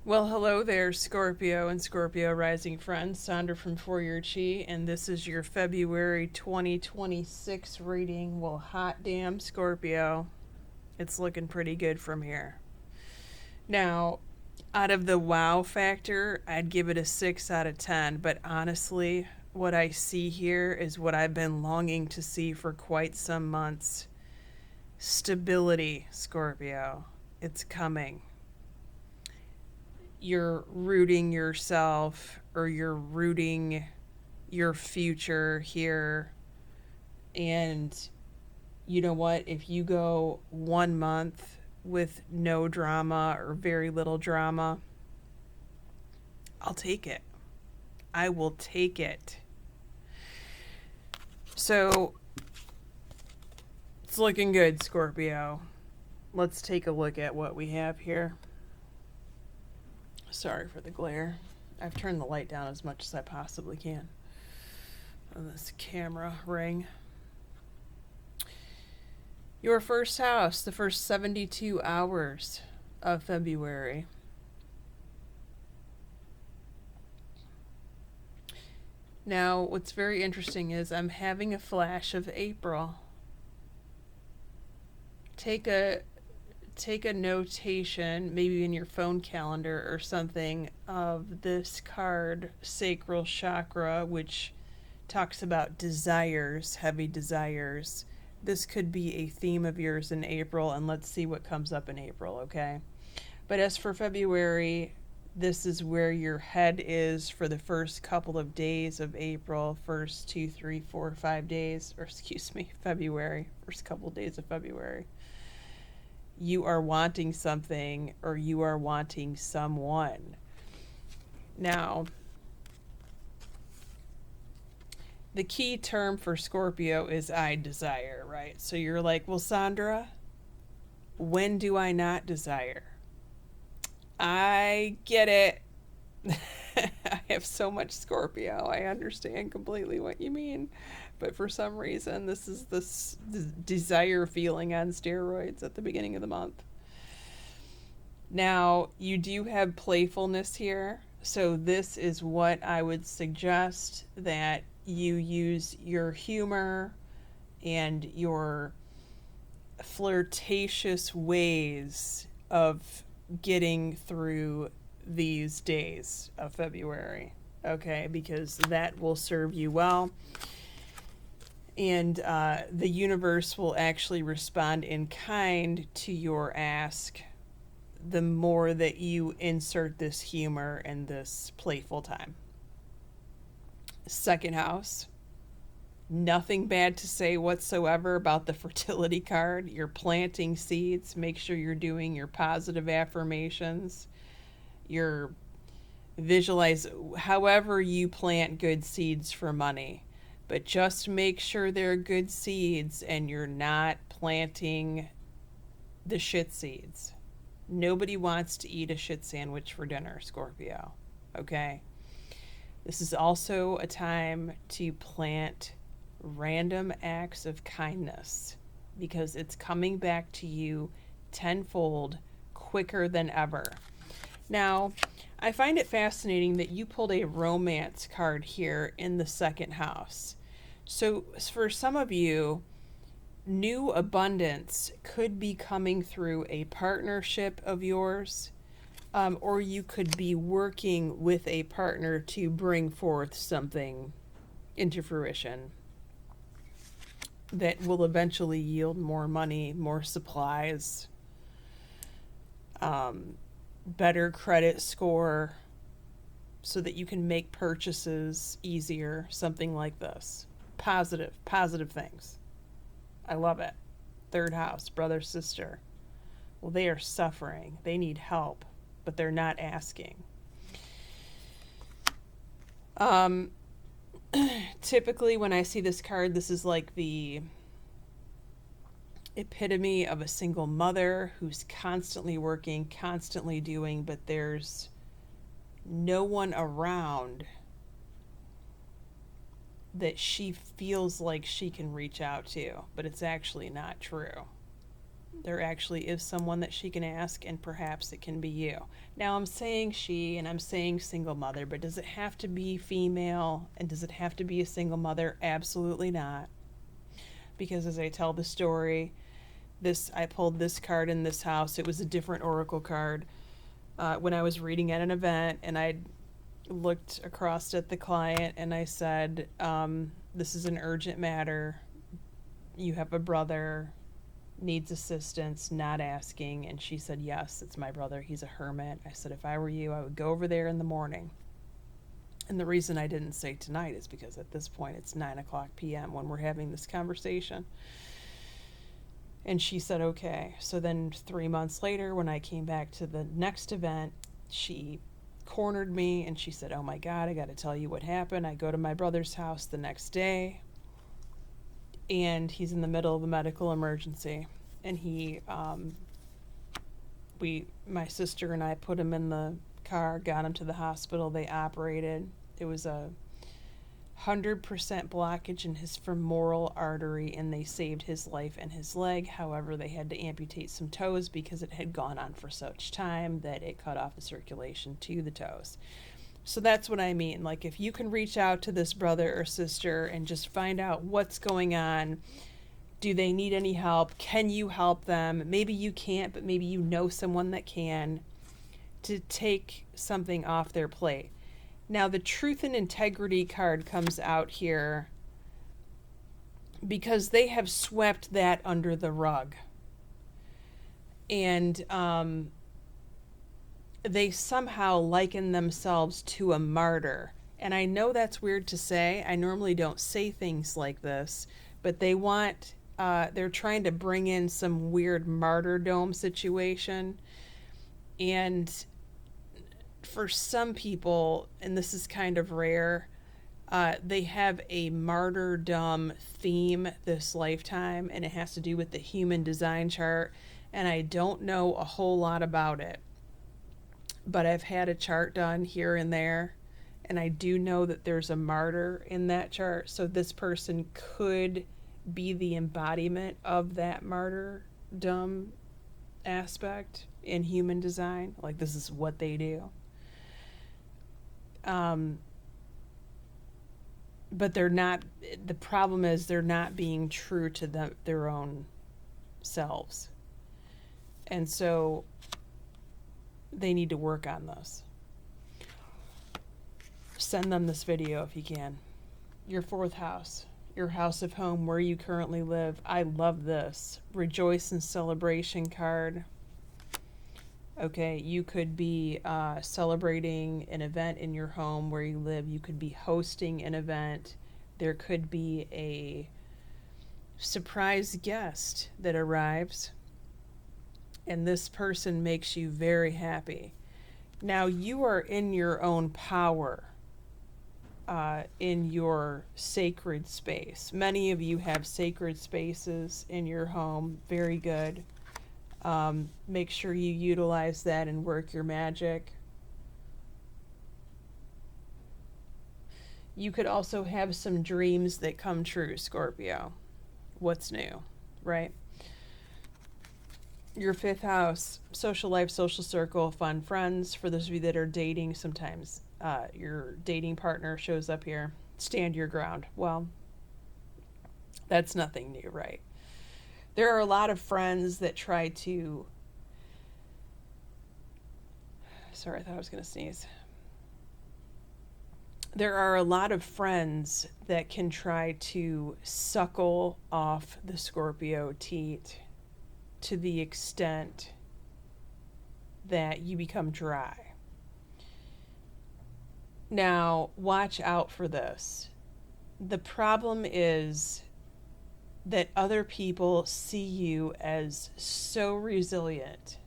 Well, hello there, Scorpio and Scorpio rising friends. Sondra from For Your Chi, and this is your February 2026 reading. Well, hot damn, Scorpio. It's looking pretty good from here. Now, out of the wow factor, I'd give it a 6 out of 10, but honestly, what I see here is what I've been longing to see for quite some months. Stability, Scorpio. It's coming. You're rooting yourself or you're rooting your future here. And you know what? If you go 1 month with no drama or very little drama, I'll take it. I will take it. So it's looking good, Scorpio. Let's take a look at what we have here. Sorry for the glare. I've turned the light down as much as I possibly can on this camera ring. Your first house, the first 72 hours of February. Now, what's very interesting is I'm having a flash of April. Take a notation, maybe in your phone calendar or something, of this card, Sacral Chakra, which talks about desires, heavy desires. This could be a theme of yours in April, and let's see what comes up in April, okay? But as for February, this is where your head is for the first couple of days of April, first 2, 3, 4, 5 days, or excuse me, February, first couple of days of February. You are wanting something or you are wanting someone. Now, the key term for Scorpio is I desire, right? So you're like, well, Sondra, when do I not desire? I get it. I have so much Scorpio. I understand completely what you mean. But for some reason, this is this desire feeling on steroids at the beginning of the month. Now, you do have playfulness here. So this is what I would suggest, that you use your humor and your flirtatious ways of getting through these days of February, okay? Because that will serve you well. And the universe will actually respond in kind to your ask the more that you insert this humor and this playful time. Second house, nothing bad to say whatsoever about the fertility card. You're planting seeds. Make sure you're doing your positive affirmations. You're visualize however you plant good seeds for money. But just make sure they're good seeds and you're not planting the shit seeds. Nobody wants to eat a shit sandwich for dinner, Scorpio. Okay? This is also a time to plant random acts of kindness because it's coming back to you tenfold quicker than ever. Now, I find it fascinating that you pulled a romance card here in the second house. So for some of you, new abundance could be coming through a partnership of yours, or you could be working with a partner to bring forth something into fruition that will eventually yield more money, more supplies, better credit score, so that you can make purchases easier, something like this. Positive things. I love it. Third house, brother, sister. Well, they are suffering. They need help, but they're not asking. Typically, when I see this card, this is like the epitome of a single mother who's constantly working, constantly doing, but there's no one around that she feels like she can reach out to, but it's actually not true. There actually is someone that she can ask, and perhaps it can be you. Now, I'm saying she, and I'm saying single mother, but does it have to be female, and does it have to be a single mother? Absolutely not. Because as I tell the story, I pulled this card in this house. It was a different oracle card. When I was reading at an event, and I looked across at the client, and I said, this is an urgent matter. You have a brother, needs assistance, not asking. And she said, yes, it's my brother. He's a hermit. I said, if I were you, I would go over there in the morning. And the reason I didn't say tonight is because at this point it's 9:00 p.m. when we're having this conversation. And she said, okay. So then 3 months later, when I came back to the next event, she cornered me and she said, oh my God, I got to tell you what happened. I go to my brother's house the next day, and he's in the middle of a medical emergency. And my sister and I put him in the car, got him to the hospital. They operated. It was a 100% blockage in his femoral artery, and they saved his life and his leg. However, they had to amputate some toes because it had gone on for such time that it cut off the circulation to the toes. So that's what I mean. Like, if you can reach out to this brother or sister and just find out what's going on, do they need any help? Can you help them? Maybe you can't, but maybe you know someone that can, to take something off their plate. Now, the truth and integrity card comes out here because they have swept that under the rug. And they somehow liken themselves to a martyr. And I know that's weird to say. I normally don't say things like this, but they're trying to bring in some weird martyrdom situation. And for some people, and this is kind of rare, they have a martyrdom theme this lifetime, and it has to do with the human design chart. And I don't know a whole lot about it, but I've had a chart done here and there, and I do know that there's a martyr in that chart. So this person could be the embodiment of that martyrdom aspect in human design. Like, this is what they do. But they're not, the problem is they're not being true to their own selves. And so they need to work on this. Send them this video if you can. Your fourth house, your house of home, where you currently live. I love this. Rejoice and celebration card. Okay, you could be celebrating an event in your home where you live. You could be hosting an event. There could be a surprise guest that arrives, and this person makes you very happy. Now, you are in your own power, in your sacred space. Many of you have sacred spaces in your home. Very good. Make sure you utilize that and work your magic. You could also have some dreams that come true, Scorpio. What's new, right? Your fifth house, social life, social circle, fun friends. For those of you that are dating, sometimes your dating partner shows up here. Stand your ground. Well, that's nothing new, right? There are a lot of friends that try to... Sorry, I thought I was going to sneeze. There are a lot of friends that can try to suckle off the Scorpio teat to the extent that you become dry. Now, watch out for this. The problem is that other people see you as so resilient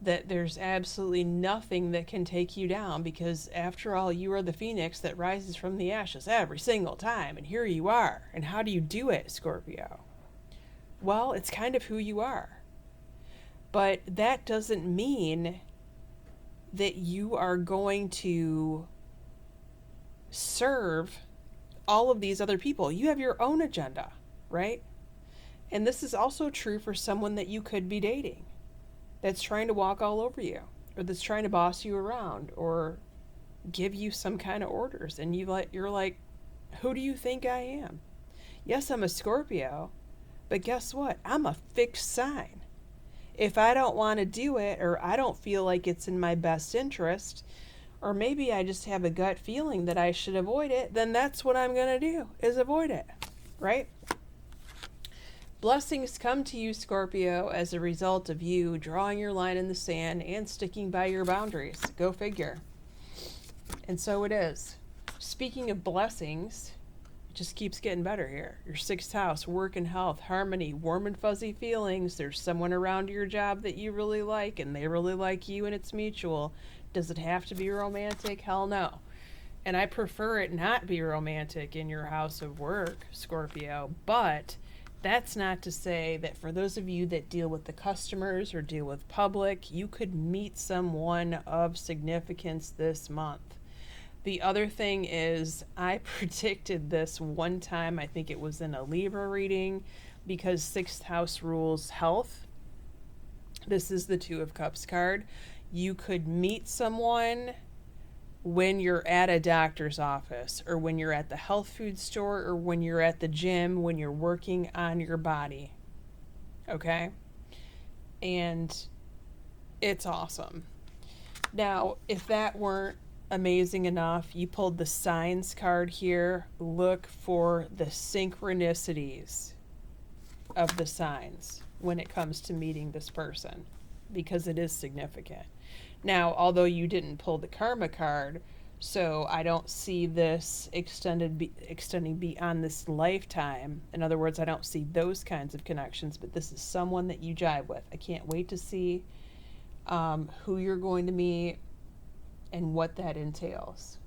that there's absolutely nothing that can take you down, because after all, you are the phoenix that rises from the ashes every single time, and here you are. And how do you do it, Scorpio? Well, it's kind of who you are. But that doesn't mean that you are going to serve all of these other people. You have your own agenda, right? And this is also true for someone that you could be dating that's trying to walk all over you, or that's trying to boss you around, or give you some kind of orders, and you're like, who do you think I am? Yes, I'm a Scorpio, but guess what? I'm a fixed sign. If I don't want to do it, or I don't feel like it's in my best interest, or maybe I just have a gut feeling that I should avoid it, then that's what I'm going to do, is avoid it, right? Blessings come to you, Scorpio, as a result of you drawing your line in the sand and sticking by your boundaries. Go figure. And so it is. Speaking of blessings, it just keeps getting better here. Your sixth house, work and health, harmony, warm and fuzzy feelings. There's someone around your job that you really like, and they really like you, and it's mutual. Does it have to be romantic? Hell no. And I prefer it not be romantic in your house of work, Scorpio, but that's not to say that for those of you that deal with the customers or deal with public, you could meet someone of significance this month. The other thing is, I predicted this one time, I think it was in a Libra reading, because sixth house rules health. This is the Two of Cups card. You could meet someone when you're at a doctor's office, or when you're at the health food store, or when you're at the gym, when you're working on your body. Okay? And it's awesome. Now, if that weren't amazing enough, you pulled the signs card here. Look for the synchronicities of the signs when it comes to meeting this person, because it is significant. Now, although you didn't pull the karma card, so I don't see this extending beyond this lifetime. In other words, I don't see those kinds of connections, but this is someone that you jive with. I can't wait to see who you're going to meet and what that entails.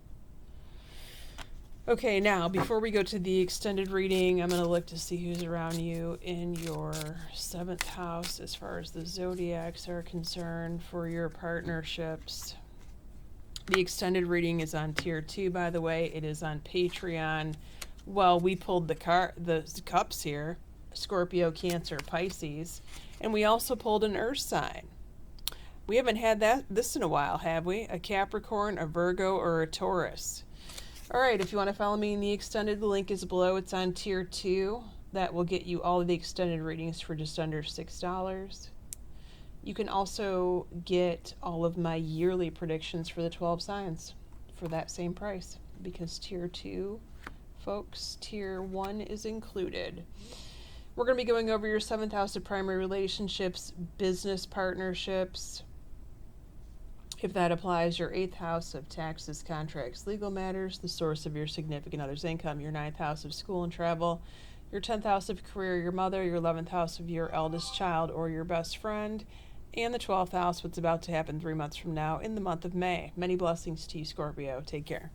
Okay, now, before we go to the extended reading, I'm going to look to see who's around you in your 7th house as far as the zodiacs are concerned for your partnerships. The extended reading is on tier 2, by the way. It is on Patreon. Well, we pulled the cups here, Scorpio, Cancer, Pisces, and we also pulled an earth sign. We haven't had this in a while, have we? A Capricorn, a Virgo, or a Taurus. All right, if you want to follow me in the extended, the link is below. It's on tier 2. That will get you all of the extended readings for just under $6. You can also get all of my yearly predictions for the 12 signs for that same price, because tier 2, folks, tier 1 is included. We're going to be going over your 7th house of primary relationships, business partnerships. If that applies, your 8th house of taxes, contracts, legal matters, the source of your significant other's income, your 9th house of school and travel, your 10th house of career, your mother, your 11th house of your eldest child or your best friend, and the 12th house, what's about to happen 3 months from now in the month of May. Many blessings to you, Scorpio. Take care.